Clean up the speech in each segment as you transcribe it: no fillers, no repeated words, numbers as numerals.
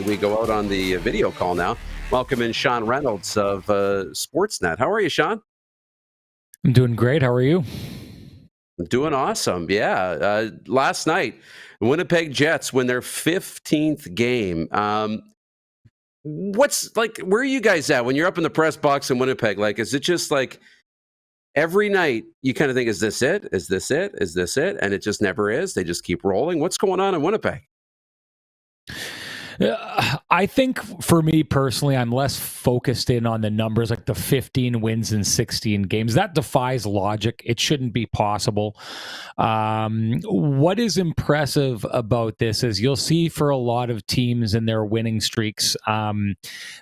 we go out on the video call now. Welcome in Sean Reynolds of Sportsnet. How are you, Sean? I'm doing great. How are you? I'm doing awesome. Yeah. Last night, the Winnipeg Jets win their 15th game. Where are you guys at when you're up in the press box in Winnipeg? Like, is it just like every night you kind of think, is this it? Is this it? Is this it? And it just never is. They just keep rolling. What's going on in Winnipeg? I think for me personally, I'm less focused in on the numbers, like the 15 wins in 16 games. That defies logic. It shouldn't be possible. What is impressive about this is you'll see for a lot of teams in their winning streaks that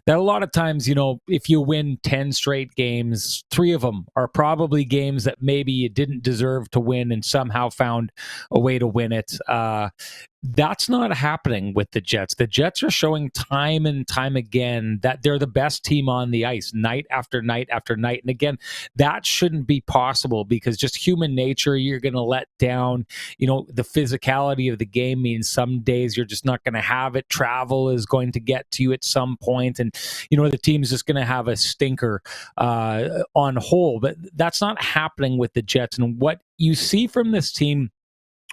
a lot of times, if you win 10 straight games, 3 of them are probably games that maybe you didn't deserve to win and somehow found a way to win it. That's not happening with the Jets. The Jets are showing time and time again that they're the best team on the ice night after night after night. And again, that shouldn't be possible because just human nature, you're going to let down. The physicality of the game means some days you're just not going to have it. Travel is going to get to you at some point. And, the team's just going to have a stinker on whole. But that's not happening with the Jets. And what you see from this team,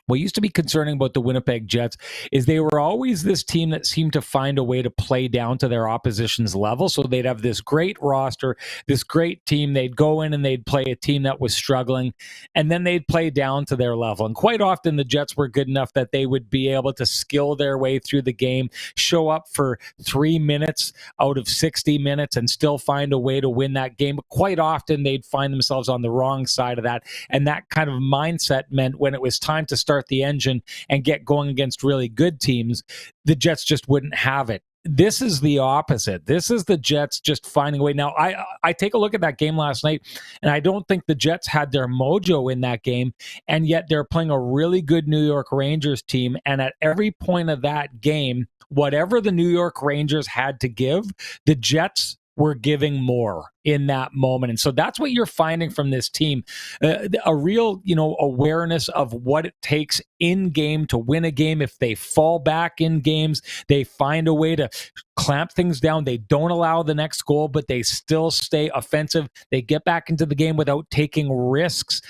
what used to be concerning about the Winnipeg Jets is they were always this team that seemed to find a way to play down to their opposition's level. So they'd have this great roster, this great team. They'd go in and they'd play a team that was struggling, and then they'd play down to their level. And quite often the Jets were good enough that they would be able to skill their way through the game, show up for 3 minutes out of 60 minutes and still find a way to win that game. But quite often they'd find themselves on the wrong side of that. And that kind of mindset meant when it was time to start the engine and get going against really good teams, the Jets just wouldn't have it. This is the opposite. This is the Jets just finding a way. Now, I take a look at that game last night, and I don't think the Jets had their mojo in that game, and yet they're playing a really good New York Rangers team, and at every point of that game, whatever the New York Rangers had to give, the Jets were giving more in that moment. And so that's what you're finding from this team, a real, awareness of what it takes in game to win a game. If they fall back in games, they find a way to clamp things down. They don't allow the next goal, but they still stay offensive. They get back into the game without taking risks.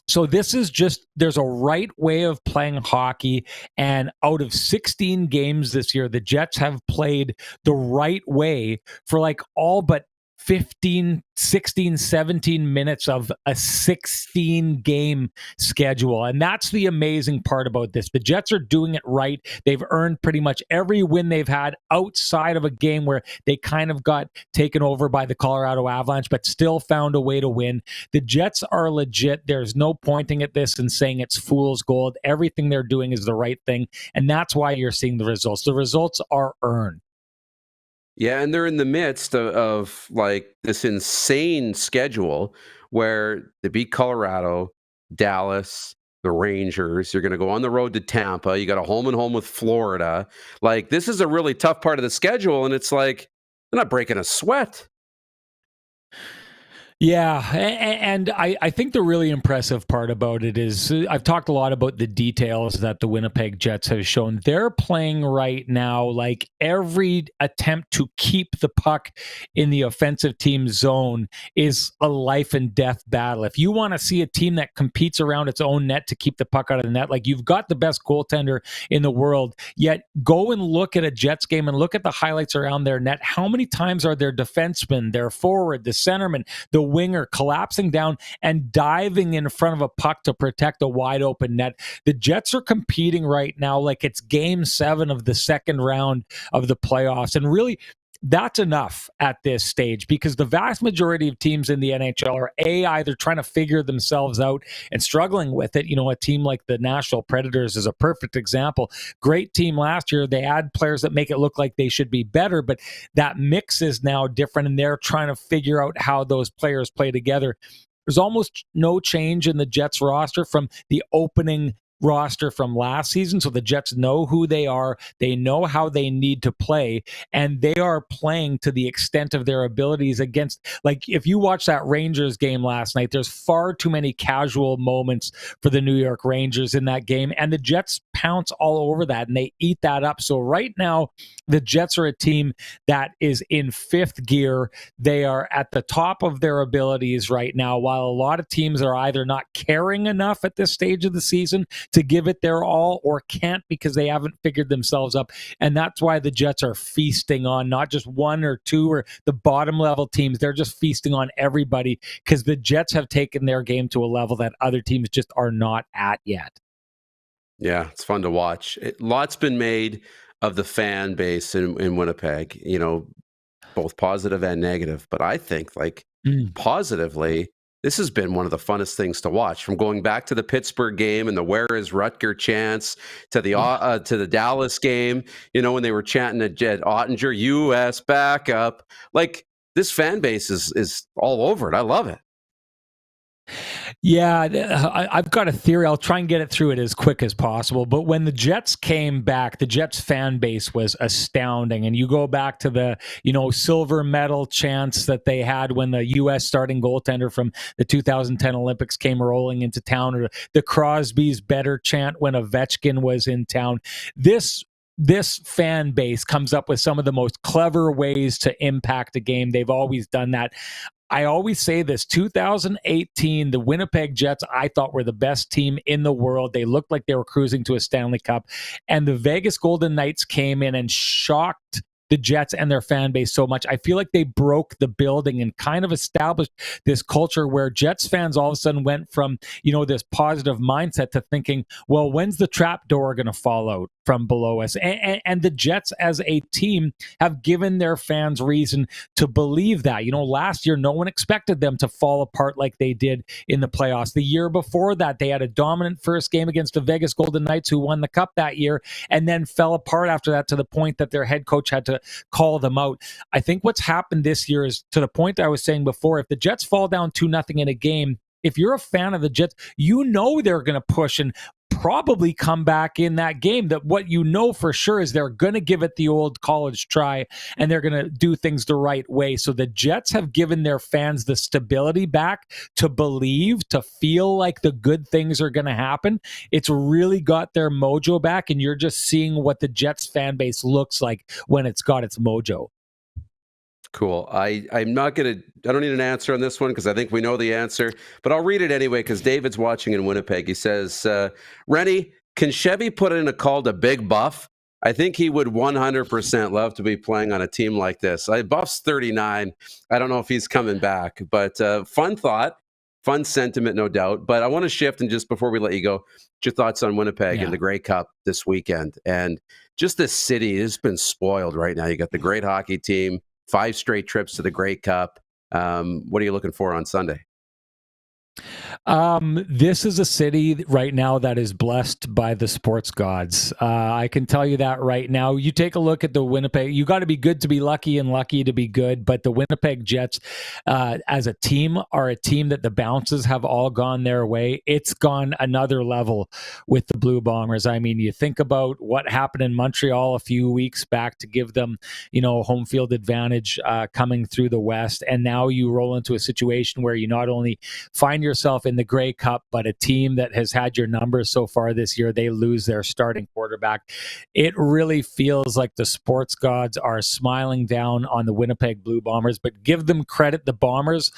So this is just, there's a right way of playing hockey. And out of 16 games this year, the Jets have played the right way for like all but 15, 16, 17 minutes of a 16-game schedule. And that's the amazing part about this. The Jets are doing it right. They've earned pretty much every win they've had outside of a game where they kind of got taken over by the Colorado Avalanche, but still found a way to win. The Jets are legit. There's no pointing at this and saying it's fool's gold. Everything they're doing is the right thing. And that's why you're seeing the results. The results are earned. Yeah, and they're in the midst of like this insane schedule where they beat Colorado, Dallas, the Rangers. You're going to go on the road to Tampa. You got a home and home with Florida. Like, this is a really tough part of the schedule, and it's like they're not breaking a sweat. Yeah, and I think the really impressive part about it is I've talked a lot about the details that the Winnipeg Jets have shown. They're playing right now like every attempt to keep the puck in the offensive team zone is a life and death battle. If you want to see a team that competes around its own net to keep the puck out of the net, like you've got the best goaltender in the world, yet go and look at a Jets game and look at the highlights around their net. How many times are their defensemen, their forward, the centerman, the winger collapsing down and diving in front of a puck to protect a wide open net? The Jets are competing right now like it's game 7 of the second round of the playoffs. And really, that's enough at this stage because the vast majority of teams in the NHL are either trying to figure themselves out and struggling with it. A team like the Nashville Predators is a perfect example. Great team last year. They add players that make it look like they should be better, but that mix is now different and they're trying to figure out how those players play together. There's almost no change in the Jets roster from the opening roster from last season. So the Jets know who they are. They know how they need to play, and they are playing to the extent of their abilities against, like, if you watch that Rangers game last night, there's far too many casual moments for the New York Rangers in that game, and the Jets pounce all over that and they eat that up. So right now, the Jets are a team that is in fifth gear. They are at the top of their abilities right now, while a lot of teams are either not caring enough at this stage of the season to give it their all or can't because they haven't figured themselves up. And that's why the Jets are feasting on not just one or two or the bottom level teams. They're just feasting on everybody because the Jets have taken their game to a level that other teams just are not at yet. Yeah, it's fun to watch. Lots been made of the fan base in Winnipeg, both positive and negative. But I think, positively, this has been one of the funnest things to watch. From going back to the Pittsburgh game and the "Where is Rutger" chants to the Dallas game, when they were chanting at Ottinger, "U.S. backup." Like, this fan base is all over it. I love it. Yeah, I've got a theory. I'll try and get it through it as quick as possible. But when the Jets came back, the Jets fan base was astounding. And you go back to the, silver medal chants that they had when the U.S. starting goaltender from the 2010 Olympics came rolling into town, or the Crosby's better chant when Ovechkin was in town. This fan base comes up with some of the most clever ways to impact a game. They've always done that. I always say this, 2018, the Winnipeg Jets, I thought were the best team in the world. They looked like they were cruising to a Stanley Cup. And the Vegas Golden Knights came in and shocked the Jets and their fan base so much. I feel like they broke the building and kind of established this culture where Jets fans all of a sudden went from, this positive mindset to thinking, well, when's the trap door going to fall out from below us? And the Jets as a team have given their fans reason to believe that. Last year, no one expected them to fall apart like they did in the playoffs. The year before that, they had a dominant first game against the Vegas Golden Knights, who won the cup that year, and then fell apart after that to the point that their head coach had to call them out. I think what's happened this year is, to the point I was saying before, if the Jets fall down 2-0 in a game, if you're a fan of the Jets, they're going to push and probably come back in that game. That what for sure is they're going to give it the old college try and they're going to do things the right way. So the Jets have given their fans the stability back to believe, to feel like the good things are going to happen. It's really got their mojo back, and you're just seeing what the Jets fan base looks like when it's got its mojo. Cool. I don't need an answer on this one because I think we know the answer, but I'll read it anyway because David's watching in Winnipeg. He says, Rennie, can Chevy put in a call to Big Buff? I think he would 100% love to be playing on a team like this. Buff's 39. I don't know if he's coming back, but fun thought, fun sentiment, no doubt. But I want to shift, and just before we let you go, your thoughts on Winnipeg and the Grey Cup this weekend. And just this city has been spoiled right now. You got the great hockey team, 5 straight trips to the Grey Cup. What are you looking for on Sunday? This is a city right now that is blessed by the sports gods. I can tell you that right now. You take a look at the Winnipeg, you got to be good to be lucky and lucky to be good. But the Winnipeg Jets, as a team, are a team that the bounces have all gone their way. It's gone another level with the Blue Bombers. I mean, you think about what happened in Montreal a few weeks back to give them, home field advantage coming through the West. And now you roll into a situation where you not only find yourself in the Grey Cup, but a team that has had your numbers so far this year, they lose their starting quarterback. It really feels like the sports gods are smiling down on the Winnipeg Blue Bombers, but give them credit. The Bombers,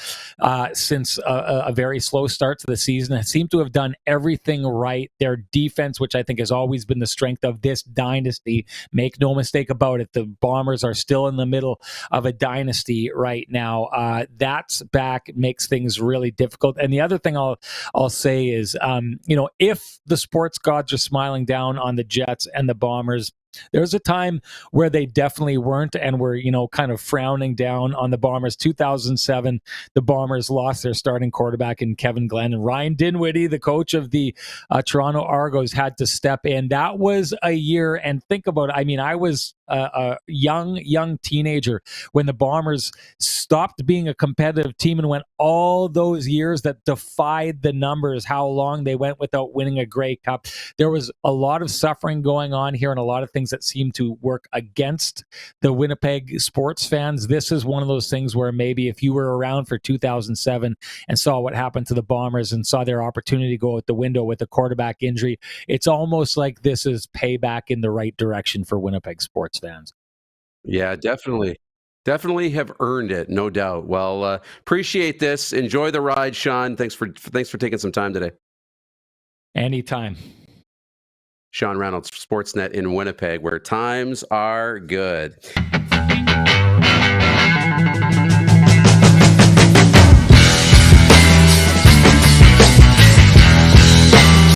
since a very slow start to the season, seem to have done everything right. Their defense, which I think has always been the strength of this dynasty, make no mistake about it, the Bombers are still in the middle of a dynasty right now. That's back, makes things really difficult. And the other thing I'll say is, if the sports gods are smiling down on the Jets and the Bombers, there's a time where they definitely weren't and were, kind of frowning down on the Bombers. 2007, the Bombers lost their starting quarterback in Kevin Glenn, and Ryan Dinwiddie, the coach of the Toronto Argos, had to step in. That was a year, and think about it. I mean, I was a young teenager when the Bombers stopped being a competitive team and went all those years that defied the numbers, how long they went without winning a Grey Cup. There was a lot of suffering going on here and a lot of things that seemed to work against the Winnipeg sports fans. This is one of those things where maybe if you were around for 2007 and saw what happened to the Bombers and saw their opportunity go out the window with a quarterback injury, it's almost like this is payback in the right direction for Winnipeg sports fans. Yeah, definitely. Definitely have earned it, no doubt. Well, appreciate this. Enjoy the ride, Sean. Thanks for taking some time today. Anytime. Sean Reynolds, Sportsnet in Winnipeg, where times are good.